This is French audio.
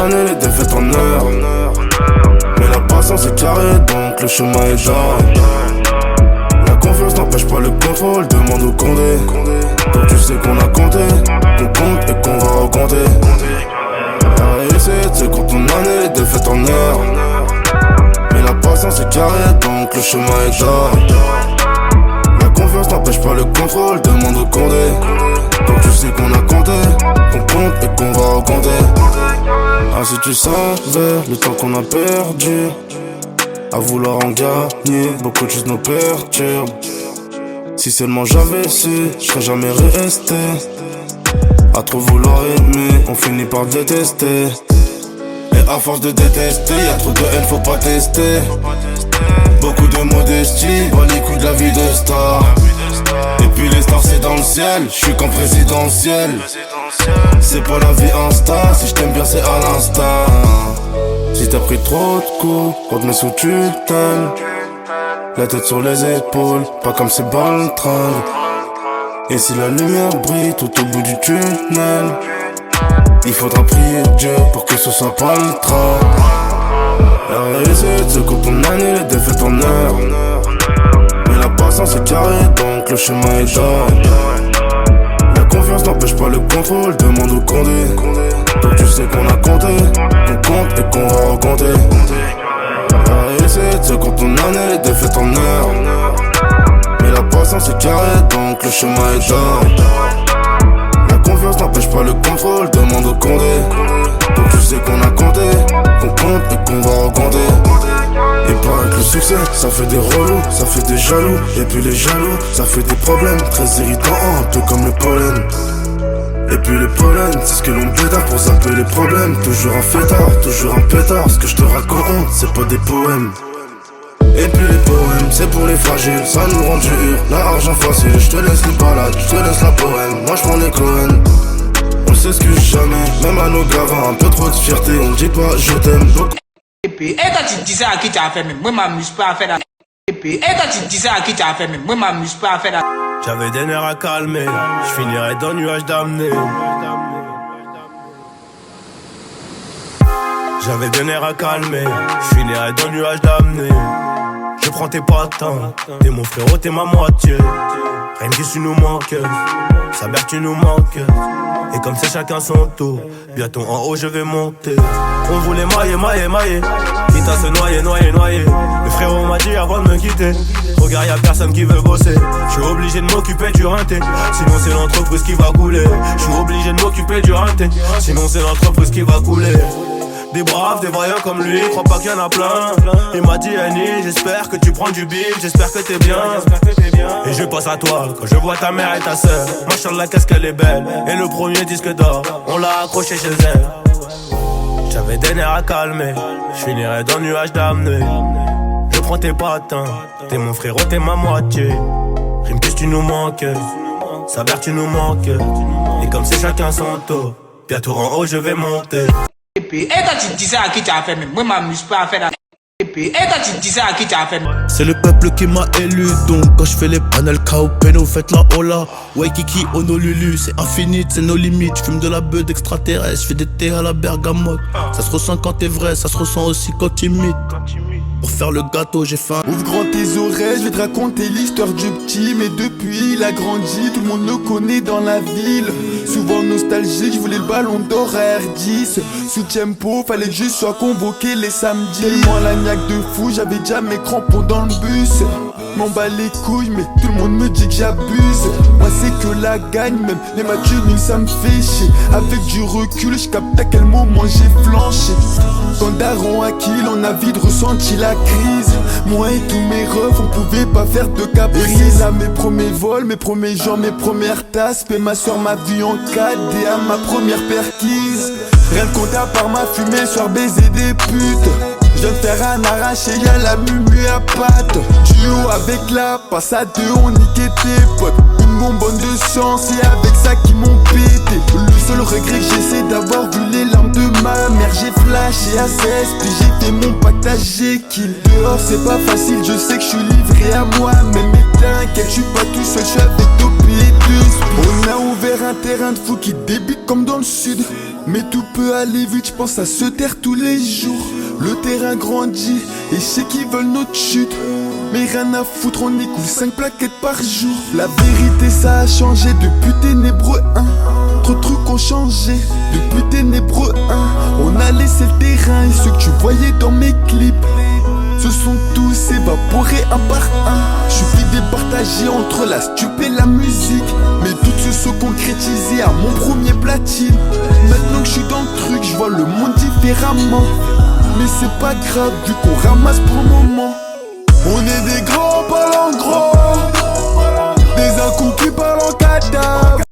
année, les défaites en heure. Mais la patience est carrée, donc le chemin est d'or. La confiance n'empêche pas le contrôle, demande au Condé. Donc tu sais qu'on a compté, qu'on compte et qu'on va recompter. La réussite c'est quand on année, les défaites en heure. Mais la patience est carrée, donc le chemin est d'or. La confiance n'empêche pas le contrôle, demande au Condé. Donc tu sais qu'on a compté, qu'on compte et qu'on va recompter. Ah si tu savais le temps qu'on a perdu à vouloir en gagner, beaucoup de choses nous perturbent. Si seulement j'avais su, je serais jamais resté. À trop vouloir aimer, on finit par détester. Et à force de détester, y'a trop de haine, faut pas tester. Beaucoup de modestie, bas les coups de la vie de star. Et puis les stars c'est dans le ciel, je suis comme présidentiel. C'est pas la vie insta, si je t'aime bien c'est à l'instant. Si t'as pris trop de coups, on te met sous tutelle. La tête sur les épaules, pas comme ces baltringues. Et si la lumière brille tout au bout du tunnel, il faudra prier Dieu pour que ce soit pas le train. La réussite c'est quand on année, les défaites en heure. Mais la patience est carrée, donc le chemin est d'or. La confiance n'empêche pas le contrôle, demande au Condé. Donc tu sais qu'on a compté, qu'on compte et qu'on va recompter. La réussite c'est quand on année, les défaites en heure. Mais la patience est carrée, donc le chemin est d'or. La confiance n'empêche pas le contrôle, demande au Condé. Donc tu sais qu'on a compté, qu'on compte et qu'on va recompter. Il paraît que le succès, ça fait des relous, ça fait des jaloux. Et puis les jaloux, ça fait des problèmes très irritants, un peu comme le pollen. Et puis les pollens, c'est ce que l'on pétard pour zapper les problèmes. Toujours un fêtard, toujours un pétard. Ce que je te raconte, c'est pas des poèmes. Et puis les poèmes, c'est pour les fragiles, ça nous rend dur. L'argent facile, je te laisse les balades, je te laisse la poème. Moi je prends les Cohen. On s'excuse jamais, même à nos gravats. Un peu trop de fierté, on dit pas je t'aime beaucoup. Et puis, et quand tu dis ça à qui tu as fait, mais moi m'amuse pas à faire la. Et puis, et quand tu dis ça à qui tu as fait, mais moi m'amuse pas à faire la. J'avais des nerfs à calmer, je finirais dans le nuage d'amener. J'avais des nerfs à calmer, je finirais dans le nuage d'amener. Je prends tes patins, t'es mon frérot, t'es ma moitié. Rien que tu nous manques, Saber tu nous manques. Et comme c'est chacun son tour, bientôt en haut je vais monter. On voulait mailler, quitte à se noyer. Le frérot m'a dit avant de me quitter, regarde y'a personne qui veut bosser. Je suis obligé de m'occuper du rinté, sinon c'est l'entreprise qui va couler. Je suis obligé de m'occuper du rinté, sinon c'est l'entreprise qui va couler. Des braves, des vaillants comme lui, crois pas qu'il y en a plein. Il m'a dit Annie, j'espère que tu prends du bif, j'espère que t'es bien. Et je passe à toi, quand je vois ta mère et ta sœur. Machallah qu'est-ce qu'elle est belle, et le premier disque d'or, on l'a accroché chez elle. J'avais des nerfs à calmer, je finirais dans le nuage d'amener. Je prends tes patins, t'es mon frérot, t'es ma moitié. Rime plus tu nous manques, Saber tu nous manques. Et comme c'est chacun son tour, bientôt en haut je vais monter. Et puis, et quand tu dis ça à qui tu as fait, mais moi m'amuse pas à faire la. Et puis, et quand tu dis ça à qui tu as fait. C'est le peuple qui m'a élu, donc quand je fais les panels KO Peno, faites la hola. Waikiki, Honolulu, c'est infini, c'est nos limites. Je fume de la beuh d'extraterrestre, je fais des thés à la bergamote. Ça se ressent quand t'es vrai, ça se ressent aussi quand t'imites. Pour faire le gâteau, j'ai faim. Ouvre grand tes oreilles, je vais te raconter l'histoire du petit. Mais depuis, il a grandi, tout le monde le connaît dans la ville. Souvent nostalgique, je voulais le ballon d'or à R10. Sous tempo, fallait juste soit convoqué les samedis. Tellement la niaque de fou, j'avais déjà mes crampons dans le bus. M'en bats les couilles, mais tout le monde me dit que j'abuse. Moi c'est que la gagne, même les matchs nuls ça me fait chier. Avec du recul, je capte à quel moment j'ai flanché. Quand Daron à kill, on a vite ressenti la crise. Moi et tous mes refs, on pouvait pas faire de caprice. À mes premiers vols, mes premiers jours, mes premières tasses. Et ma soeur m'a vu en cadet à ma première perquise. Rien de compte à part ma fumée, soir baiser des putes. Je viens de faire un arraché, y'a la mumu à patte. Duo avec la passe à deux, on niquait tes potes. Une bonbonne de chance et avec ça qui m'ont pété. Le seul regret que j'ai c'est d'avoir vu les larmes de ma mère. J'ai flashé à 16 puis j'ai fait mon pactage, j'ai kill. Dehors c'est pas facile, je sais que je suis livré à moi-même. Mais t'inquiète, je suis pas tout seul, je suis avec Topi et deux. On a ouvert un terrain de foot qui débute comme dans le sud. Mais tout peut aller vite, j'pense à se taire tous les jours. Le terrain grandit et je sais qu'ils veulent notre chute. Mais rien à foutre, on écoule 5 plaquettes par jour. La vérité ça a changé depuis Ténébreux 1. Trop de trucs ont changé depuis Ténébreux 1. On a laissé le terrain et ceux que tu voyais dans mes clips se sont tous évaporés un par un. Je suis vite départagé entre la stup et la musique, mais toutes se sont concrétisées à mon premier platine. Maintenant que je suis dans le truc, je vois le monde différemment. Mais c'est pas grave vu qu'on ramasse pour le moment. On est des grands pas là.